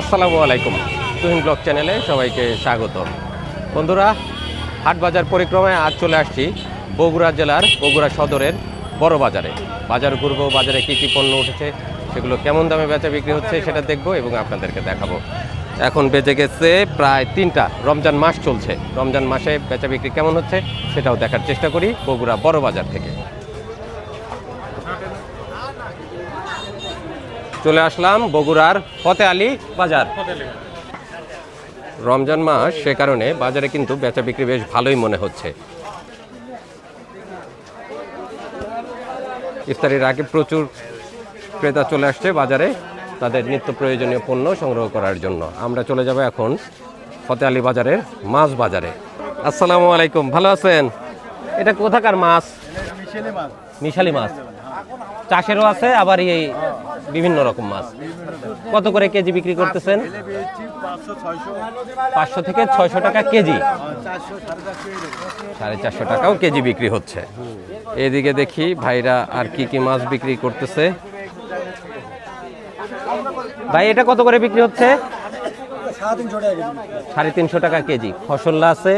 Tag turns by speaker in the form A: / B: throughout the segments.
A: আসসালামু আলাইকুম, তুহিন ব্লগ চ্যানেলে সবাইকে স্বাগত। বন্ধুরা, হাট বাজার পরিক্রমায় আজ চলে আসছি বগুড়া জেলার বগুড়া সদরের বড় বাজারে। বাজার ঘুরবো, বাজারে কী কী পণ্য উঠেছে, সেগুলো কেমন দামে বেচা বিক্রি হচ্ছে সেটা দেখবো এবং আপনাদেরকে দেখাবো। এখন বেজে গেছে প্রায় 3টা, রমজান মাস চলছে। রমজান মাসে বেচা বিক্রি কেমন হচ্ছে সেটাও দেখার চেষ্টা করি বগুড়া বড় বাজার থেকে। চলে আসলাম বগুড়ার ফতে আলী বাজার। রমজান মাস, সে কারণে বাজারে কিন্তু বেচা বিক্রি বেশ ভালোই মনে হচ্ছে। ইফতারির আগে প্রচুর ক্রেতা চলে আসছে বাজারে তাদের নিত্য প্রয়োজনীয় পণ্য সংগ্রহ করার জন্য। আমরা চলে যাব এখন ফতে আলী বাজারের মাছ বাজারে। আসসালামু আলাইকুম, ভালো আছেন? এটা কোথাকার মাছ? মিশালি মাছ। চাষেরও আছে, আবার এই বিভিন্ন রকম মাছ। কত করে কেজি বিক্রি করতেছেন? 500 থেকে 600 টাকা কেজি, 450 টাকাও কেজি বিক্রি হচ্ছে। এদিকে দেখি ভাইরা আর কি কি মাছ বিক্রি করতেছে। ভাই, এটা কত করে বিক্রি হচ্ছে? 350 টাকা কেজি। ফসল্লা আছে,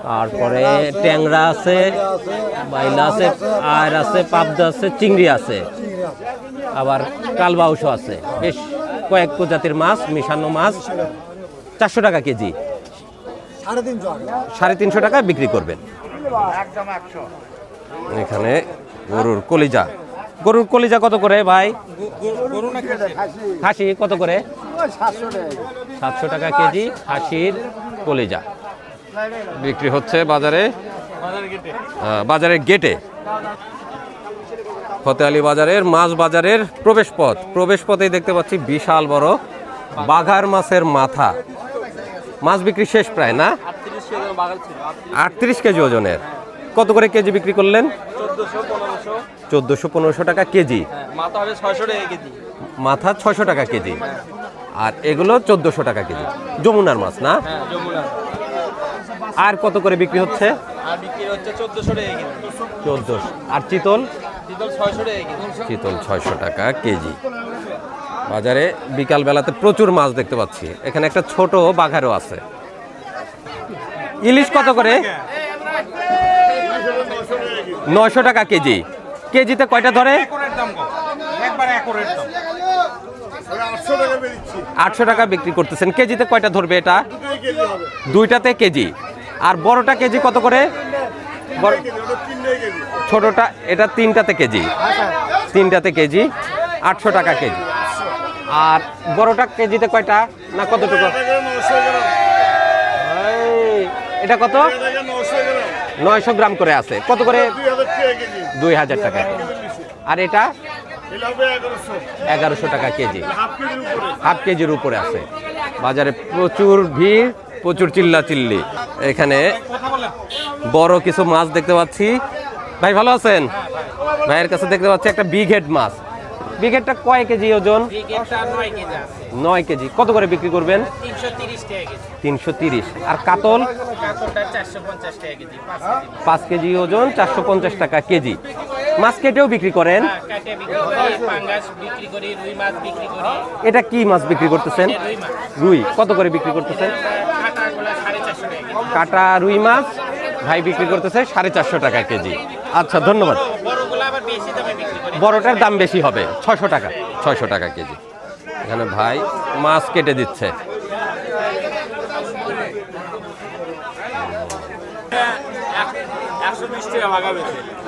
A: তারপরে ট্যাংরা আছে, বাইলা আছে, আর আছে পাবদা আছে, চিংড়ি আছে, আবার কালবাউসও আছে। বেশ কয়েক প্রজাতির মাছ, মিশানো মাছ। 400 টাকা কেজি, 350 টাকা বিক্রি করবেন। এখানে গরুর কলিজা। গরুর কলিজা কত করে ভাই? খাসি কত করে? 700 টাকা কেজি খাসির কলিজা বিক্রি হচ্ছে বাজারে, বাজারের গেটে। ফতে আলী বাজারের মাছ বাজারের প্রবেশ পথেই দেখতে পাচ্ছি বিশাল বড় বাঘার মাছের মাথা। মাছ বিক্রি শেষ প্রায়, না? 38 কেজি ওজনের। কত করে কেজি বিক্রি করলেন? 1400-1500 টাকা কেজি। মাথা 600 টাকা কেজি, আর এগুলো 1400 টাকা কেজি। যমুনার মাছ, না? আর কত করে বিক্রি হচ্ছে? 1400। আর চিতল? চিতল 600 টাকা কেজি। বাজারে বিকাল বেলাতে প্রচুর মাছ দেখতে পাচ্ছি। এখানে একটা ছোট বাঘারও আছে। ইলিশ কত করে? 900 টাকা কেজি। কেজিতে কয়টা ধরে? 800 টাকা বিক্রি করতেছেন। কেজিতে কয়টা ধরবে এটা? 2টাতে কেজি। আর বড়টা কেজি কত করে? ছোটটা এটা 3টাতে কেজি। 3টাতে কেজি 800 টাকা কেজি। আর বড়টা কেজিতে কয়টা, না কতটুকু? এটা কত? 900 গ্রাম করে আছে। কত করে? 2000 টাকা। আর এটা 1100 টাকা কেজি, হাফ কেজির উপরে আছে। বাজারে প্রচুর ভিড়, প্রচুর চিল্লাচিল্লি। এখানে বড় কিছু মাছ দেখতে পাচ্ছি। ভাই, ভালো আছেন? ভাইয়ের কাছে দেখতে পাচ্ছি একটা বিগ হেড মাছ। বিগ হেডটা কয় কেজি ওজন? 9 কেজি। কত করে বিক্রি করবেন? 330। আর কাতল? 5 কেজি ওজন, 450 টাকা কেজি। মাছ কেটেও বিক্রি করেন? এটা কি মাছ বিক্রি করতেছেন? রুই। কত করে বিক্রি করতেছেন? কাটা রুই মাছ ভাই বিক্রি করতেছে 450 টাকা কেজি। আচ্ছা, ধন্যবাদ। বড়টার দাম বেশি হবে, 600 টাকা। 600 টাকা কেজি। এখানে ভাই মাছ কেটে দিচ্ছে।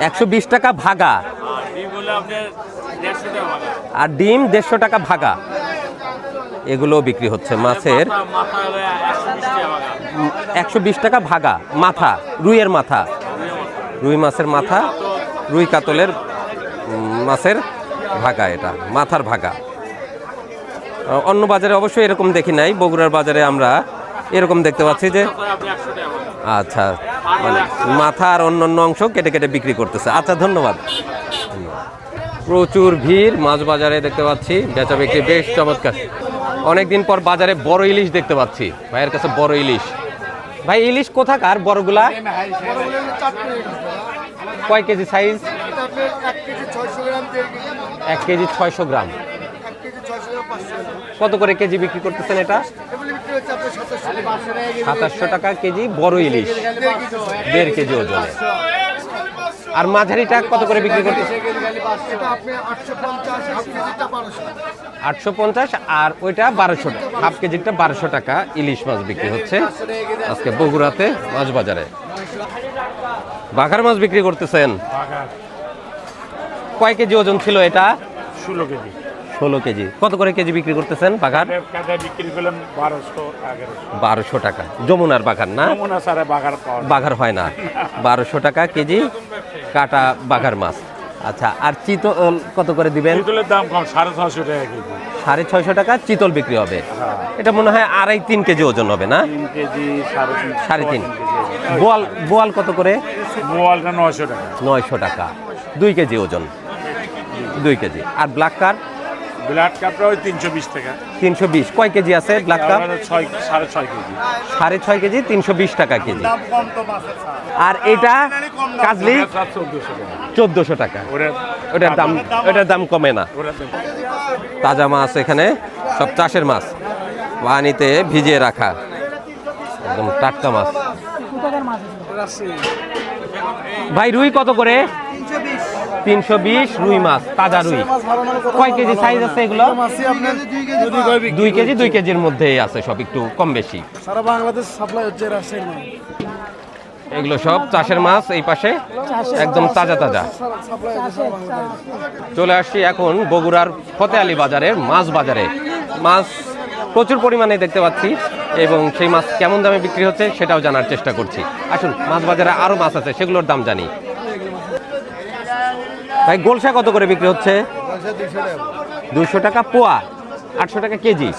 A: $120 টাকা ভাগা, আর ডিম 150 টাকা ভাগা। এগুলো বিক্রি হচ্ছে। মাছের 120 টাকা ভাগা। মাথা, রুইয়ের মাথা, রুই মাছের মাথা, রুই কাতলের মাছের ভাগা, এটা মাথার ভাগা। অন্য বাজারে অবশ্যই এরকম দেখি নাই। বগুড়ার বাজারে আমরা এরকম দেখতে পাচ্ছি যে, আচ্ছা, মানে মাথা আর অন্যান্য অংশ কেটে কেটে বিক্রি করতেছে। আচ্ছা, ধন্যবাদ। প্রচুর ভিড় মাছ বাজারে দেখতে পাচ্ছি। বেচা বিক্রি বেশ চমৎকার। অনেকদিন পর বাজারে বড় ইলিশ দেখতে পাচ্ছি। ভাইয়ের কাছে বড় ইলিশ। ভাই, ইলিশ কোথাকার বড়গুলা? কয় কেজি সাইজ? 1 কেজি 600 গ্রাম। কত করে কেজি বিক্রি করতেছেন এটা? 2700 টাকা কেজি বড় ইলিশ, 1.5 কেজি ওজনে। আর মাঝারিটা কত করে বিক্রি করতেছেন? 850 আর ওইটা 1200 টাকা, হাফ কেজিটা 1200 টাকা ইলিশ মাছ বিক্রি হচ্ছে আজকে বগুড়াতে মাছ বাজারে। বাঘার মাছ বিক্রি করতেছেন, কয় কেজি ওজন ছিল এটা?
B: 16 কেজি।
A: 16 কেজি। কত করে কেজি বিক্রি করতেছেন বাঘার?
B: বিক্রি করলাম
A: 1200 টাকা। যমুনার বাঘার না, বাঘার হয় না। 1200 টাকা কেজি কাটা বাঘার মাছ। আচ্ছা, আর চিতল কত করে দিবেন?
B: চিতলের দাম কম, 650 টাকা কেজি।
A: 650 টাকা চিতল বিক্রি হবে। এটা মনে হয় 2.5-3 কেজি ওজন হবে না?
B: 3 কেজি
A: 3.5। বোয়াল, বোয়াল কত করে?
B: বোয়ালটা 900 টাকা।
A: 900 টাকা, 2 কেজি ওজন, 2 কেজি। আর ব্ল্যাক কাপ?
B: ব্ল্যাক কাপটা ওই 320 টাকা।
A: 320। কয় কেজি আছে ব্ল্যাক কাপ?
B: 6.5 কেজি।
A: 6.5 কেজি, 320 টাকা কেজি। আর এটা কাজলি 1400 টাকা। ওটার দাম কমে না। তাজা মাছ এখানে সব চাষের মাছ, পানিতে ভিজিয়ে রাখা একদম টাটকা মাছ। ভাই রুই কত করে? 320 রুই মাছ, তাজা রুই। কয় কেজি সাইজ আছে এগুলো? 2 কেজি, 2 কেজির মধ্যেই আছে সব, একটু কম বেশি।
C: সারা বাংলাদেশ সাপ্লাই হচ্ছে রাজশাহীর মাছ।
A: এগুলো সব চাষের মাছ, এই পাশে একদম তাজা তাজা। চলে আসছি এখন বগুড়ার ফতে আলী বাজারের মাছ বাজারে। মাছ প্রচুর পরিমাণে দেখতে পাচ্ছি এবং সেই মাছ কেমন দামে বিক্রি হচ্ছে সেটাও জানার চেষ্টা করছি। আসুন, মাছ বাজারে আরো মাছ আছে, সেগুলোর দাম জানি। ভাই গোলসা কত করে বিক্রি হচ্ছে? 200 টাকা পোয়া, 800 টাকা কেজি।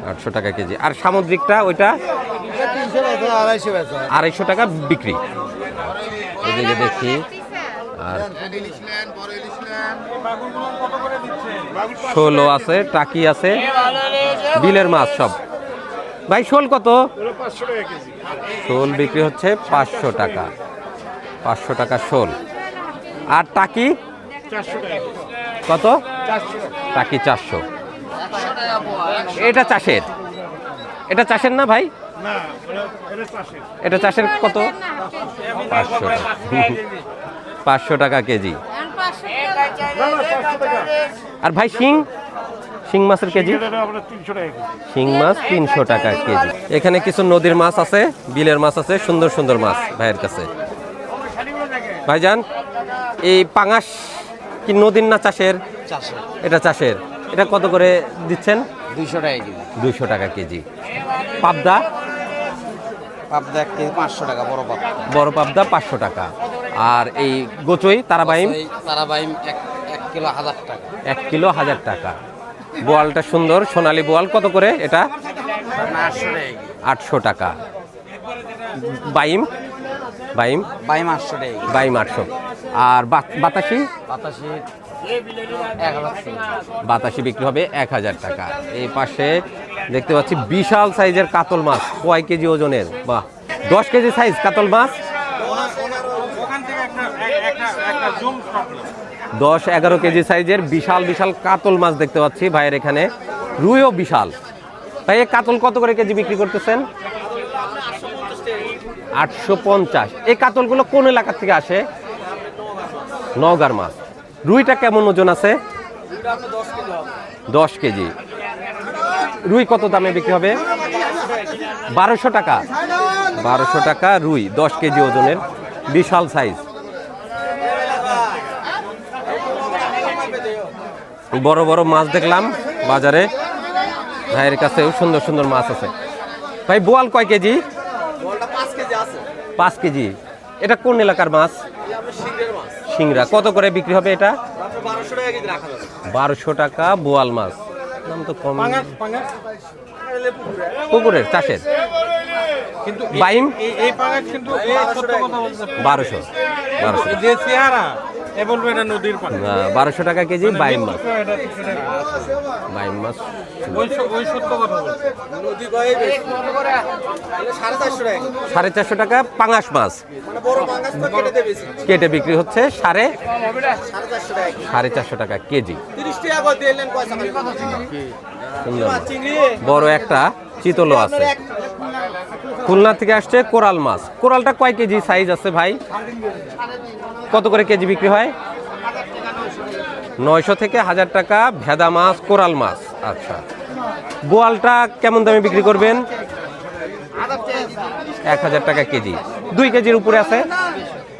A: 800 টাকা কেজি। আর সামুদ্রিকটা ওইটা 250 টাকা বিক্রি। এদিকে দেখি। আর শোল আছে, টাকি আছে, বিলের মাছ সব। ভাই শোল কত? শোল বিক্রি হচ্ছে 500 টাকা। 500 টাকা শোল। আর টাকি কত? টাকি 400। এটা চাষের, এটা চাষের না ভাই? এটা চাষের কত? 500 টাকা। 500 টাকা কেজি। আর ভাই শিং, শিং মাছের কেজি? শিং মাছ 300 টাকা কেজি। এখানে কিছু নদীর মাছ আছে, বিলের মাছ আছে, সুন্দর সুন্দর মাছ ভাইয়ের কাছে। ভাইজান, এই পাঙাশ কি নদীর না চাষের? এটা চাষের। এটা কত করে দিচ্ছেন?
D: 200 টাকা কেজি।
A: 200 টাকা কেজি। পাবদা?
D: পাবদা 1 কেজি 500 টাকা, বড় পাবদা।
A: বড় পাবদা 500 টাকা। আর এই গোচই তারাবাইম?
D: তারাবাইম 1 কিলো 1000 টাকা।
A: 1 কিলো 1000 টাকা। বোয়ালটা সুন্দর সোনালী বোয়াল কত করে এটা? 800 টাকা। বাইম? বাইম?
D: বাইম 800 টাকা।
A: বাইম 800। আর বাতাসি?
D: বাতাসি 1000 টাকা।
A: বাতাসি বিক্রি হবে 1000 টাকা। এই পাশে দেখতে পাচ্ছি বিশাল সাইজের কাতল মাছ, কয় কেজি ওজনের? বাহ, 10 কেজি সাইজ কাতল মাছ। 10-11 কেজি সাইজের বিশাল বিশাল কাতল মাছ দেখতে পাচ্ছি ভাইয়ের এখানে। রুইও বিশাল। ভাই এই কাতল কত করে কেজি বিক্রি করতেছেন? 850। এই কাতলগুলো কোন এলাকা থেকে আসে? নওগাঁর মাছ। রুইটা কেমন ওজন আছে? 10 কেজি। রুই কত দামে বিক্রি হবে? 1200 টাকা। 1200 টাকা রুই, 10 কেজি ওজনের বিশাল সাইজ। বড় বড় মাছ দেখলাম বাজারে, ভাইয়ের কাছেও সুন্দর সুন্দর মাছ আছে। ভাই বোয়াল কয় কেজি? 5 কেজি। এটা কোন এলাকার মাছ? সিংড়া। কত করে বিক্রি হবে এটা? 1200 টাকা বোয়াল মাছ। দাম তো কম। পুকুরের চাষের।
C: কিন্তু
A: বাইম
C: এই পাঙাশ কিন্তু 1200
A: 1200।
C: যে চেহারা এ বলবো এটা নদীর পানি।
A: 1200 টাকা কেজি বাইম মাছ। বাইম মাছ
C: ওই সত্য কথা বলছে। নদী গয়ে বেশি।
A: 450 টাকা পাঙাশ মাছ
C: মানে বড় মাছ তো কেটে দেবে বেশি।
A: কেটে বিক্রি হচ্ছে 450 টাকা কেজি।
C: 30 টাকা করে দিলেন পয়সা খালি।
A: সুন্দর। বড় একটা চিতলও আছে। খুলনা থেকে আসছে কোরাল মাছ। কোরালটা কয় কেজি সাইজ আছে ভাই? কত করে কেজি বিক্রি হয়? 900 থেকে 1000 টাকা ভেদা মাছ, কোরাল মাছ। আচ্ছা, বোয়ালটা কেমন দামে বিক্রি করবেন? 1000 টাকা কেজি। 2 কেজির উপরে আছে?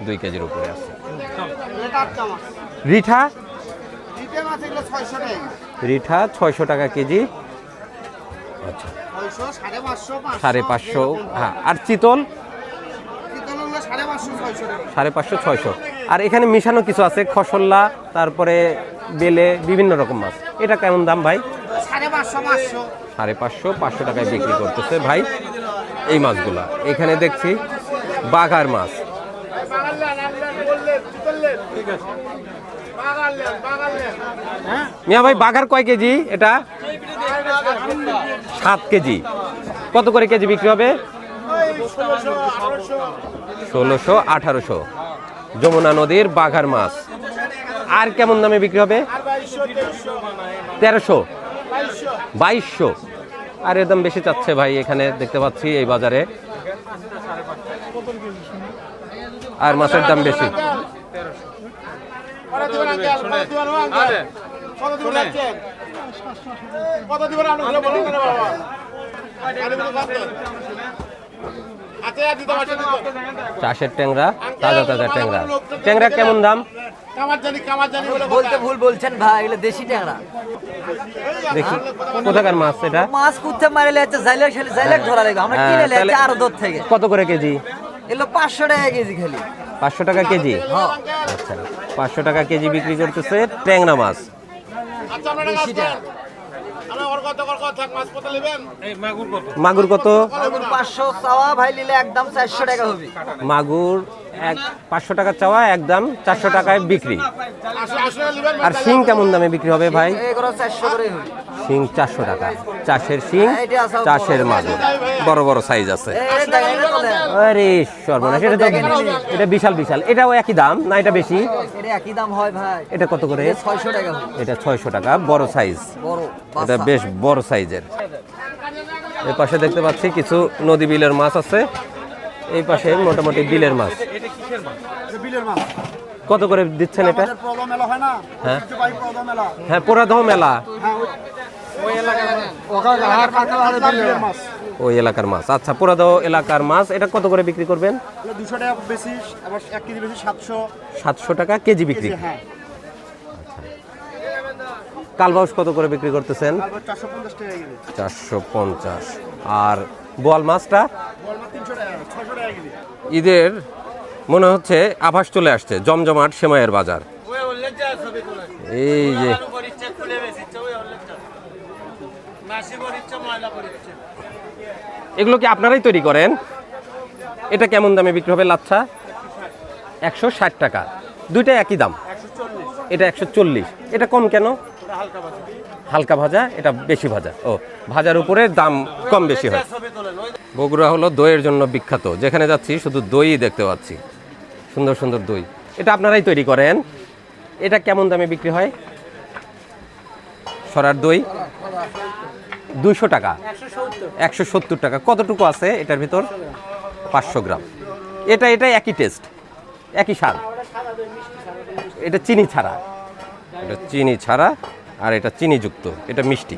A: 2 কেজির উপরে আছে। রিঠা? রিঠা 600 টাকা কেজি। আচ্ছা, 550, হ্যাঁ। আর চিতল? 550, 600। আর এখানে মিশানো কিছু আছে, খসল্লা, তারপরে বেলে, বিভিন্ন রকম মাছ। এটা কেমন দাম ভাই? 550, 500 টাকায় বিক্রি করতেছে ভাই এই মাছগুলা। এখানে দেখছি বাঘার মাছ। মিয়া ভাই, বাঘার কয় কেজি এটা? 7 কেজি। কত করে কেজি বিক্রি হবে? 1600, 1800। যমুনা নদীর বাঘার মাছ। আর কেমন দামে বিক্রি হবে? 1300, 2200। আর এর দাম বেশি চাচ্ছে ভাই এখানে দেখতে পাচ্ছি এই বাজারে। আর মাছের দাম বেশি। চাষের ট্যাংরা, তাজা তাজা ট্যাংরা। ট্যাংরা কেমন দাম?
E: বলতে ভুল বলছেন ভাই, এগুলো দেশি ট্যাংরা।
A: দেখি কোথাকার মাছ এটা?
E: মাছ কুত্তে মারিলে হচ্ছে জাইলেক ধরা লাগবে, আমরা কিনে নিয়ে
A: তাহলে
E: আরো দূর থেকে।
A: কত করে কেজি?
E: এগুলো 500 টাকা কেজি খালি।
A: 500 টাকা কেজি।
E: হ্যাঁ,
A: আচ্ছা, 500 টাকা কেজি বিক্রি করতেছে ট্যাংরা মাছ।
E: দেশি ট্যাংরা।
A: মাগুর কত?
E: মাগুর 500 চাওয়া ভাই, নিলে একদম 400 টাকা হবে।
A: মাগুর 500 টাকা চাওয়া, একদম 400 টাকায় বিক্রি। আর শিং কেমন দামে বিক্রি হবে ভাই?
E: এগুলো 400 করে হবে।
A: শিং 400 টাকা। চাষের শিং, চাষের মাগুর, বড় বড় সাইজ আছে।
E: এই দেখেন, এটা তোলেন।
A: আরে সর্বনাশ, এটা তো এটা বিশাল বিশাল। এটাও একই দাম না এটা বেশি?
E: এটা একই দাম হয় ভাই।
A: এটা কত করে?
E: 600 টাকা হবে।
A: এটা 600 টাকা, বড় সাইজ।
E: বড়
A: এটা বেশ বড় সাইজের। এই পাশে দেখতে পাচ্ছি কিছু নদী বিলের মাছ আছে। এই পাশে মোটামুটি বিলের মাছ।
C: বিলের মাছ।
A: কত করে দিচ্ছেন এটা?
C: প্রদম মেলা হয় না?
A: হ্যাঁ
C: ভাই প্রদম মেলা।
A: হ্যাঁ, পোড়াদহ মেলা
C: ওই এলাকার মাছ।
A: ওই এলাকার মাছ। আচ্ছা, পোড়াদহ এলাকার মাছ। এটা কত করে বিক্রি করবেন?
C: 200 টাকা বেশি, আবার 1 কেজি বেশি 700
A: 700 টাকা কেজি বিক্রি।
C: হ্যাঁ।
A: কালবাউস কত করে বিক্রি করতেছেন?
C: 450 টাকা কেজি।
A: 450। আর বোয়াল মাছটা?
C: বল মাছ 300 টাকা, 600 টাকা কেজি।
A: ঈদের মনে হচ্ছে আভাস চলে আসছে, জমজমাট সেমাইয়ের বাজার। এই যে এগুলো কি আপনারাই তৈরি করেন? এটা কেমন দামে বিক্রি হবে লাচ্ছা? 160 টাকা। দুইটা একই দাম। এটা 140। এটা কম কেন? হালকা ভাজা, এটা বেশি ভাজা। ও, ভাজার উপরে দাম কম বেশি হয়। বগুড়া হলো দইয়ের জন্য বিখ্যাত। যেখানে যাচ্ছি শুধু দই দেখতে পাচ্ছি, সুন্দর সুন্দর দই। এটা আপনারাই তৈরি করেন? এটা কেমন দামে বিক্রি হয়? সরার দই 200 টাকা, 170 টাকা। কতটুকু আছে এটার ভিতর? 500 গ্রাম। এটা একই টেস্ট, একই স্বাদ। এটা চিনি ছাড়া, এটা চিনি ছাড়া, আর এটা চিনিযুক্ত, এটা মিষ্টি।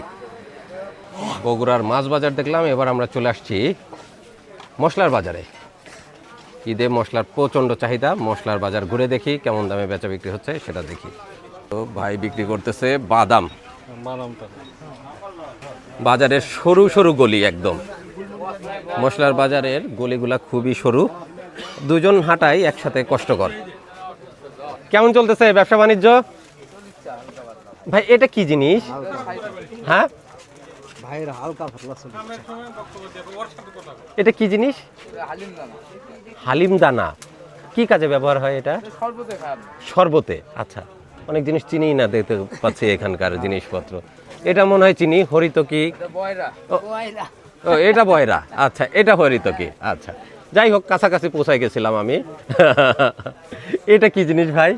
A: বগুড়ার মাছ বাজার দেখলাম। এবার আমরা চলে আসছি মশলার বাজারে। ঈদে মশলার প্রচণ্ড চাহিদা। মশলার বাজার ঘুরে দেখি কেমন দামে বেচা বিক্রি হচ্ছে সেটা দেখি। তো ভাই বিক্রি করতেছে বাদাম। বাজারের সরু সরু গলি একদম। মশলার বাজারের গলিগুলা খুবই সরু, দুজন হাঁটাই একসাথে কষ্টকর। কেমন চলতেছে ব্যবসা বাণিজ্য ভাই? এটা কি জিনিস? হ্যাঁ
C: ভাইয়ের হালকা পাতলা চলছে।
A: এটা কি জিনিস? হালিম দানা। কি কাজে ব্যবহার হয় এটা? শরবতে। আচ্ছা, অনেক জিনিস চিনি না দেখতে পাচ্ছি এখানকার জিনিসপত্র। এটা মনে হয় চিনি। হরিতকি, ও এটা বয়রা। আচ্ছা, এটা হরিতকি। আচ্ছা, যাই হোক, কাছাকাছি পৌঁছায় গেছিলাম আমি। এটা কি জিনিস ভাই?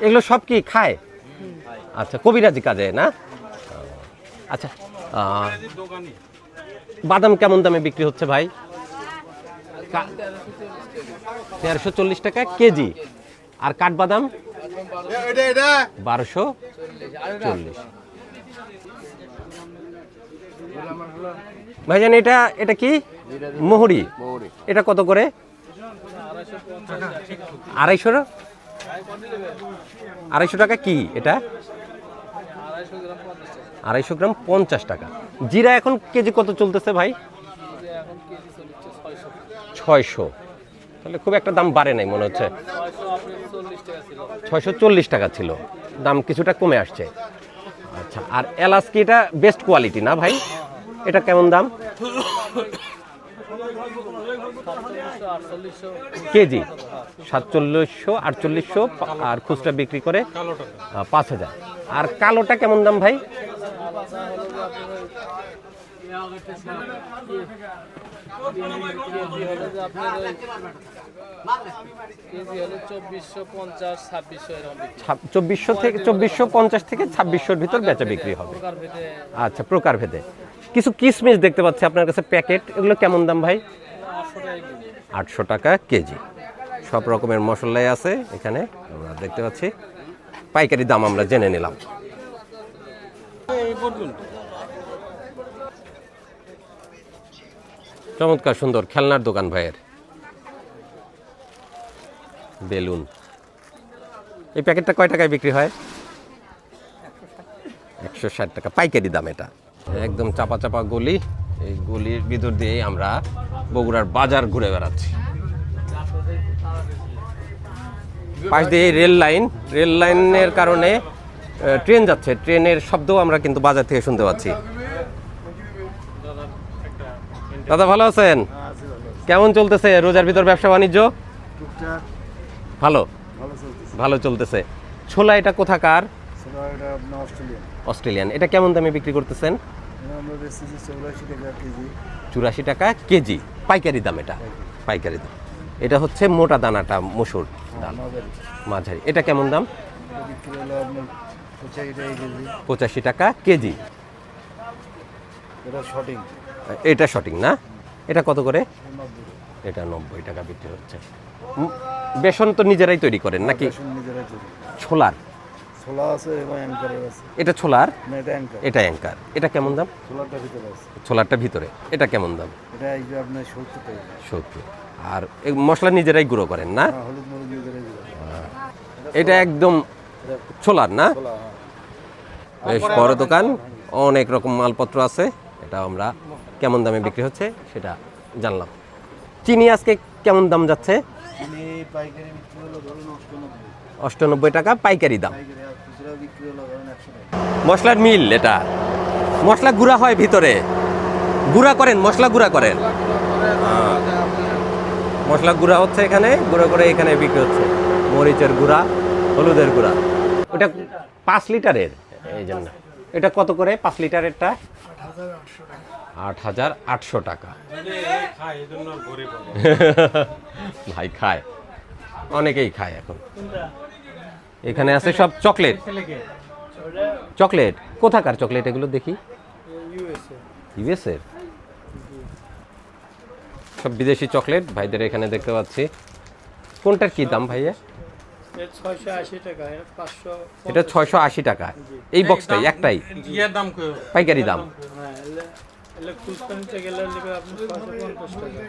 A: এগুলো সব কি খায়? আচ্ছা, কবিরাজি কাজে না? আচ্ছা, বাদাম কেমন দামে বিক্রি হচ্ছে ভাই? 1340 টাকা কেজি। আর কাঠবাদাম 1240। ভাইজান, এটা কি? মোহরি। এটা কত করে? 250 টাকা। কি এটা? 250 গ্রাম 50 টাকা। জিরা এখন কেজি কত চলতেছে ভাই? 600। তাহলে খুব একটা দাম বাড়ে নাই মনে হচ্ছে। 640 টাকা ছিল, দাম কিছুটা কমে আসছে। আচ্ছা, আর এলাচ কি এটা বেস্ট কোয়ালিটি না ভাই? এটা কেমন দাম কেজি? 4700, 4800, আর খুচরা বিক্রি করে 5000। আর কালোটা কেমন দাম ভাই? চব্বিশশো থেকে 2450 থেকে 2600-র ভিতর বেচা বিক্রি হবে। আচ্ছা, প্রকার ভেদে। কিছু কিশমিশ দেখতে পাচ্ছি আপনার কাছে প্যাকেট, এগুলো কেমন দাম ভাই? 800 টাকা কেজি। সব রকমের মশলাই আছে এখানে আমরা দেখতে পাচ্ছি। পাইকারি দাম আমরা জেনে নিলাম। চমৎকার সুন্দর খেলনার দোকান ভাইয়ের। বেলুন। এই প্যাকেটটা কয় টাকায় বিক্রি হয়? 160 টাকা পাইকারি দাম। এটা একদম চাপা চাপা গলি, এই গলির ভিতর দিয়ে আমরা বগুড়ার বাজার ঘুরে বেড়াচ্ছি। পাশ দিয়ে রেল লাইনের কারণে ট্রেন যাচ্ছে, ট্রেনের শব্দও আমরা কিন্তু বাজার থেকে শুনতে পাচ্ছি। দাদা ভালো আছেন? কেমন চলতেছে রোজার ভিতর ব্যবসা বাণিজ্য? ভালো চলতেছে। ছোলা এটা কোথাকার? অস্ট্রেলিয়ান। এটা কেমন দামে বিক্রি করতেছেন? 84 টাকা কেজি পাইকারি দাম। এটা পাইকারি দাম। এটা হচ্ছে মোটা দানাটা মসুর ডাল, মাঝারি। এটা কেমন দাম? 85 টাকা কেজি। এটা শটিং না? এটা কত করে? এটা 90 টাকা বিক্রি হচ্ছে। বেসন তো নিজেরাই তৈরি করেন নাকি? ছোলার এটা ছোলার, এটা অ্যাঙ্কার। এটা কেমন দাম? ছোলারটা ভিতরে। এটা কেমন দাম? 70। আর মশলা নিজেরাই গুঁড়ো করেন না? এটা একদম ছোলার না? বেশ বড় দোকান, অনেক রকম মালপত্র আছে। এটা আমরা কেমন দামে বিক্রি হচ্ছে সেটা জানলাম। চিনি আজকে কেমন দাম যাচ্ছে? 98 টাকা পাইকারি দাম। মশলার মিল। এটা মশলা গুঁড়া হয় ভিতরে, গুঁড়া করেন, মশলা গুঁড়া করেন। মশলা গুঁড়া হচ্ছে এখানে, গুঁড়ো করে এখানে বিক্রি হচ্ছে। মরিচের গুঁড়া, হলুদের গুঁড়া। ওটা 5 লিটারের, এই জন্য। এটা কত করে 5 লিটারেরটা? 8800 টাকা। ভাই খায়, অনেকেই খায় এখন। এখানে আছে সব চকলেট। চকলেট কোথাকার চকলেট এগুলো দেখি? ইউএসএ। সব বিদেশি চকলেট ভাইদের এখানে দেখতে পাচ্ছি। কোনটার কি দাম ভাইয়া?
C: 680 টাকা। 500।
A: এটা 680 টাকা। এই বক্সটাই একটাই পাইকারি দাম।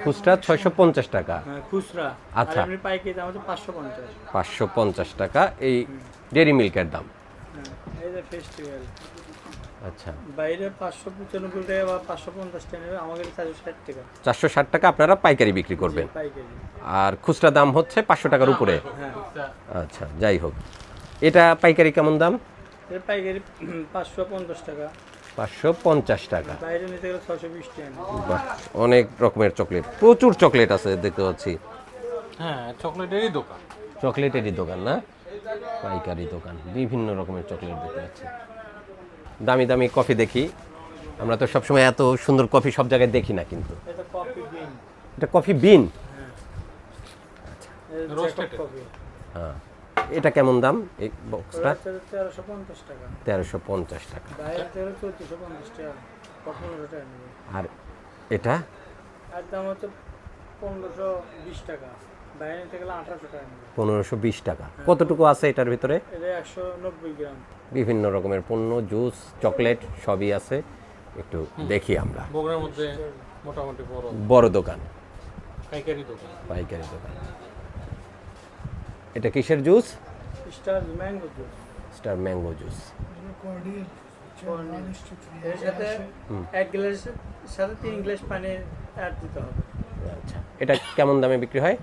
A: খুচরা 650 টাকা। আচ্ছা, 550 টাকা এই ডেয়ারি মিল্কের দাম। আচ্ছা,
C: বাইরে 595 টাকা বা 550 টাকা, আমাদের 460 টাকা।
A: 460 টাকা আপনারা পাইকারি বিক্রি করবেন, আর খুচরা দাম হচ্ছে 500 টাকার উপরে। আচ্ছা, যাই হোক, এটা পাইকারি কেমন দাম?
C: পাইকারি 550 টাকা।
A: 550 টাকা।
C: বাইরে নিতে গেলে 620 টাকা।
A: বাহ, অনেক রকমের চকলেট, প্রচুর চকলেট আছে দেখতে পাচ্ছি।
B: হ্যাঁ, চকলেটেরই দোকান।
A: চকলেটেরই দোকান না, পাইকারি দোকান, বিভিন্ন রকমের চকলেট দেখতে পাচ্ছি। দামি দামি কফি দেখি, আমরা তো সবসময় এত সুন্দর কফি সব জায়গায় দেখি না কিন্তু।
C: এটা কফি বিন।
A: এটা কফি বিন।
C: Roasted coffee.
A: হ্যাঁ, এটা কেমন দাম এই বক্সটা?
C: 1350 টাকা।
A: 1350 টাকা।
C: বাইরে থেকে 1450 টাকা। 1500 টাকা নেবে।
A: আর এটা
C: আর দাম হচ্ছে 1520 টাকা। বাইরে নিতে গেলে 1800 টাকা নেবে।
A: 1520 টাকা। কতটুকু আছে এটার ভিতরে?
C: এটা 190 গ্রাম।
A: বিভিন্ন রকমের পণ্য, জুস, চকলেট সবই আছে। একটু দেখি আমরা।
B: বগুড়ার মধ্যে মোটামুটি
A: বড় দোকান,
B: পাইকারি দোকান।
A: পাইকারি দোকান। এটা কিসের juice?
C: Star mango juice.
A: Star mango juice.
C: এর সাথে 1 গ্লাসের সাথে 3 গ্লাস পানি অ্যাড দিতে হবে।
A: আচ্ছা, এটা কেমন দামে বিক্রি হয়?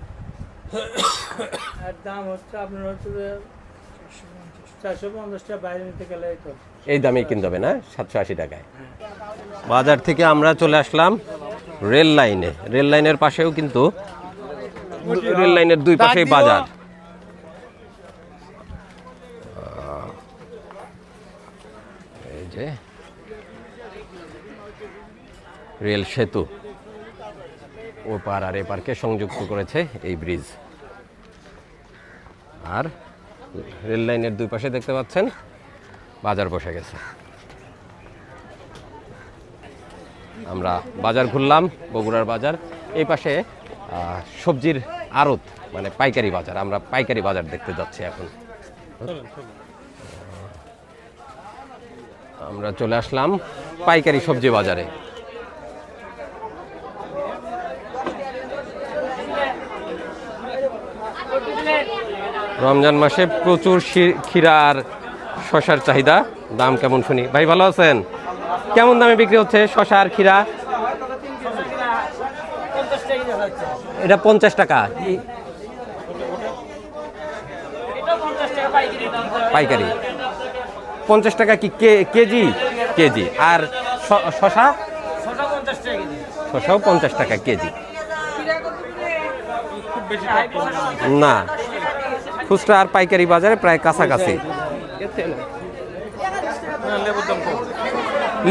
C: আর দাম হচ্ছে আপনার হচ্ছে যে 450 টাকা। বাইরে নিতে গেলে তো
A: এই দামেই কিনতে হবে না, 780 টাকায়। বাজার থেকে আমরা চলে আসলাম রেল লাইনে। রেল লাইনের পাশেও কিন্তু, রেল লাইনের দুই পাশেই বাজার। এই যে রেল সেতু, ও পার আর এ পারকে সংযুক্ত করেছে এই ব্রিজ। আর রেল লাইনের দুই পাশে দেখতে পাচ্ছেন বাজার বসে গেছে। আমরা বাজার ঘুরলাম, বগুড়ার বাজার। এই পাশে সবজির আড়ত, মানে পাইকারি বাজার। আমরা পাইকারি বাজার দেখতে যাচ্ছি এখন। আমরা চলে আসলাম পাইকারি সবজি বাজারে। রমজান মাসে প্রচুর ক্ষীরা আর শশার চাহিদা। দাম কেমন শুনি। ভাই ভালো আছেন? কেমন দামে বিক্রি হচ্ছে শশা আর ক্ষীরা? এটা 50 টাকা পাইকারি। 50 টাকা কি কেজি? কেজি। আর শশা? শশাও 50 টাকা কেজি। না, খুচরা আর পাইকারি বাজারে প্রায় কাছাকাছি।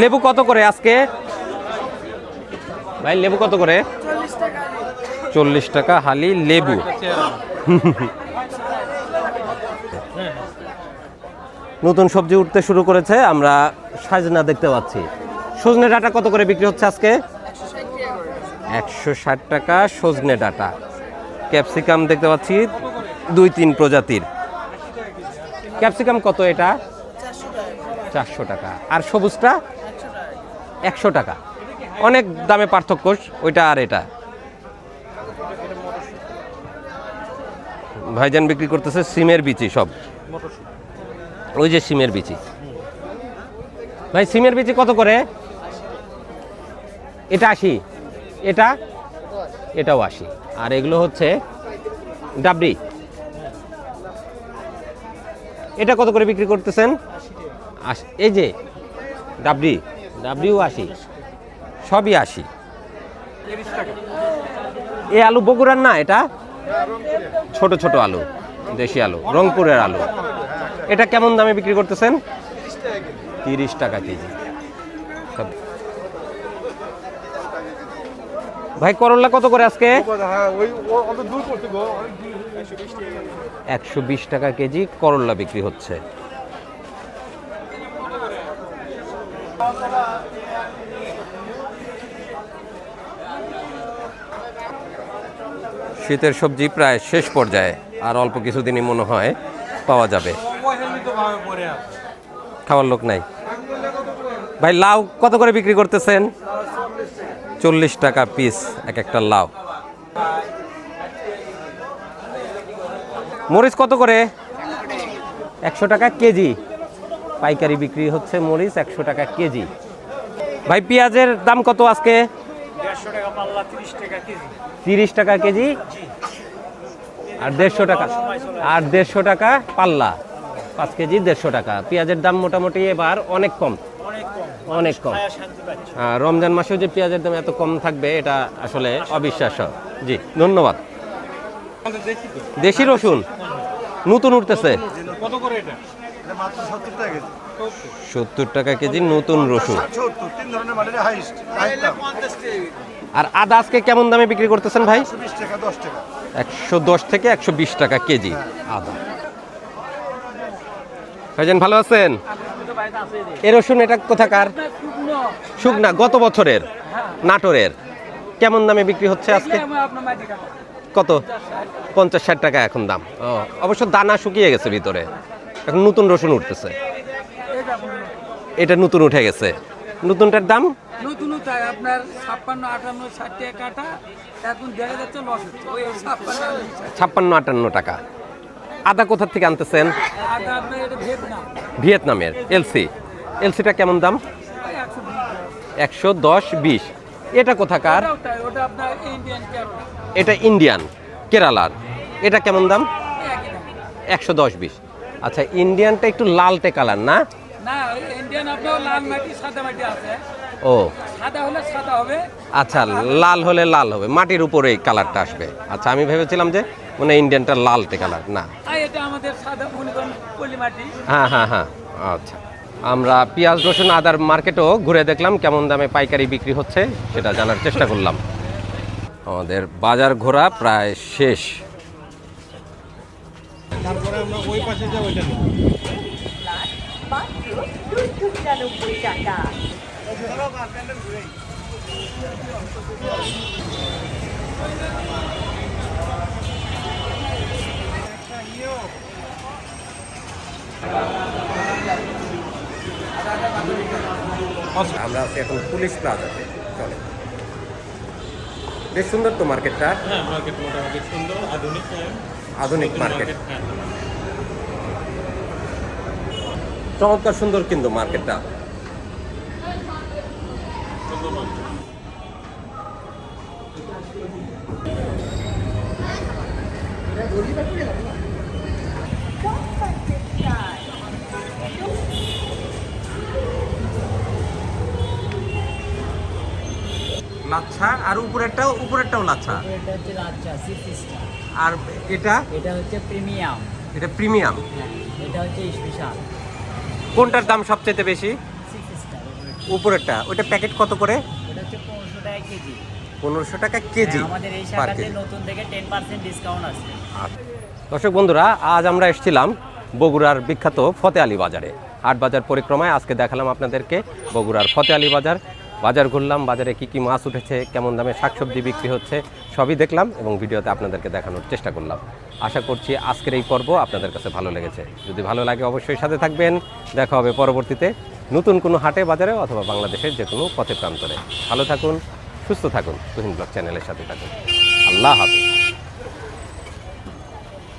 A: লেবু কত করে আজকে ভাই? লেবু কত করে? 40 টাকা হালি লেবু। নতুন সবজি উঠতে শুরু করেছে। আমরা সাজনা দেখতে পাচ্ছি। সজনে ডাঁটা কত করে বিক্রি হচ্ছে আজকে? 160 টাকা সজনে ডাঁটা। ক্যাপসিকাম দেখতে পাচ্ছি 2-3 প্রজাতির। ক্যাপসিকাম কত এটা? 400 টাকা। আর সবুজটা 100 টাকা। অনেক দামে পার্থক্য ওইটা আর এটা। ভাইজান বিক্রি করতেছে সিমের বিচি সব। ওই যে সিমের বিচি। ভাই সিমের বিচি কত করে? এটা 80। এটাও 80। আর এগুলো হচ্ছে ডাবরি। এটা কত করে বিক্রি করতেছেন? এই যে ডাবরিও 80। সবই 80। এই আলু বগুড়ার না, এটা ছোট ছোট আলু, দেশি আলু, রংপুরের আলু। এটা কেমন দামে বিক্রি করতেছেন? 30 টাকা কেজি। ভাই করল্লা কত করে আজকে? 120 টাকা কেজি করল্লা বিক্রি হচ্ছে। শীতের সবজি প্রায় শেষ পর্যায়ে, আর অল্প কিছুদিনই মনে হয় পাওয়া যাবে। খাওয়ার লোক নাই। ভাই লাউ কত করে বিক্রি করতেছেন? 40 টাকা পিস এক একটা লাউ। মরিচ কত করে? 100 টাকা কেজি। পাইকারি বিক্রি হচ্ছে মরিচ 100 টাকা কেজি। ভাই পেঁয়াজের দাম কত আজকে?
C: 150 টাকা পাল্লা, 30 টাকা কেজি।
A: 30 টাকা কেজি আর 150 টাকা পাল্লা। 5 কেজি 150 টাকা। পেঁয়াজের দাম মোটামুটি এবার অনেক কম। অনেক কম। রমজান মাসেও যে পেঁয়াজের দাম এত কম থাকবে এটা আসলে অবিশ্বাস্য। জি ধন্যবাদ। দেশি রসুন নতুন উঠতেছে
B: কত করে এটা?
A: 70 টাকা কেজি নতুন রসুন। আর আদা আজকে কেমন দামে বিক্রি করতেছেন ভাই? 110 থেকে 120 টাকা কেজি আদা। ভাইজান ভালো আছেন? এ রসুন এটা কোথাকার? শুকনা, গত বছরের নাটোরের। কেমন দামে বিক্রি হচ্ছে আজকে? কত? 50-60 টাকা এখন দাম। অবশ্য দানা শুকিয়ে গেছে ভিতরে, এখন নতুন রসুন উঠতেছে। এটা নতুন উঠে গেছে। নতুনটার দাম
C: নতুন আপনার 56-58-60 টাকা কাটা, এখন দেখা যাচ্ছে লস হচ্ছে ওই
A: 56-58 টাকা। আদা কোথা থেকে আনতেছেন?
C: আদা আপনার এটা
A: ভিয়েতনামের এলসিটা কেমন দাম? 110-20। এটা কোথাকার?
C: ওটা আপনার ইন্ডিয়ান কেরলা।
A: এটা ইন্ডিয়ান কেরালার। এটা কেমন দাম? 110-20। আচ্ছা, ইন্ডিয়ানটা একটু লালটে কালার না?
C: না, ইন্ডিয়ান আপনার লাল মাটি সাদা মাটি আছে।
A: ও
C: সাদা হলে সাদা হবে।
A: আচ্ছা, লাল হলে লাল হবে, মাটির উপরে এই কালারটা আসবে। আচ্ছা, আমি ভেবেছিলাম যে মানে ইন্ডিয়ানটা লালটে কালার না।
C: আর এটা আমাদের সাদা পলি মাটি।
A: হ্যাঁ হ্যাঁ হ্যাঁ, আচ্ছা। আমরা পেঁয়াজ রসুন আদার মার্কেটও ঘুরে দেখলাম কেমন দামে পাইকারি বিক্রি হচ্ছে সেটা জানার চেষ্টা করলাম। আমাদের বাজার ঘোরা প্রায় শেষ।
B: তারপরে আমরা ওই পাশে যাবো, ওইটা নিয়ে।
F: মাত্র 299 টাকা।
A: আমরা আছি এখন পুলিশ প্লাজাতে। চলে, বেশ সুন্দর তো মার্কেটটা।
B: হ্যাঁ, মার্কেট মোটামুটি সুন্দর, আধুনিক।
A: আধুনিক মার্কেট,
B: হ্যাঁ।
A: চমৎকার সুন্দর কিন্তু মার্কেটটা। লাচ্ছা, আর উপরেরটাও লাচ্ছা।
G: এটা হচ্ছে লাচ্ছা 6 স্টার,
A: আর এটা
G: এটা হচ্ছে প্রিমিয়াম,
A: এটা প্রিমিয়াম।
G: হ্যাঁ এটা হচ্ছে স্পেশাল
A: কোনটার দাম সবচেয়ে বেশি?
G: 6 স্টার।
A: উপরেরটা। ওটা প্যাকেট কত করে?
G: ওটা হচ্ছে 1500 টাকা কেজি।
A: 1500 টাকা কেজি।
G: হ্যাঁ, আমাদের এই
A: পার
G: শাখাতে
A: কেজি।
G: নতুন থেকে 10% ডিসকাউন্ট আছে।
A: দর্শক বন্ধুরা, আজ আমরা এসেছিলাম বগুড়ার বিখ্যাত ফতে আলী বাজারে। হাট বাজার পরিক্রমায় আজকে দেখালাম আপনাদেরকে বগুড়ার ফতে আলী বাজার। বাজার ঘুরলাম, বাজারে কি কি মাছ উঠেছে, কেমন দামে শাকসবজি বিক্রি হচ্ছে সবই দেখলাম এবং ভিডিওতে আপনাদেরকে দেখানোর চেষ্টা করলাম। আশা করছি আজকের এই পর্ব আপনাদের কাছে ভালো লেগেছে। যদি ভালো লাগে অবশ্যই সাথে থাকবেন। দেখা হবে পরবর্তীতে নতুন কোনো হাটে বাজারে অথবা বাংলাদেশের যে কোনো পথে প্রান্তরে। ভালো থাকুন, সুস্থ থাকুন, তুহিন ব্লগ চ্যানেলের সাথে থাকুন। আল্লাহ হাফেজ।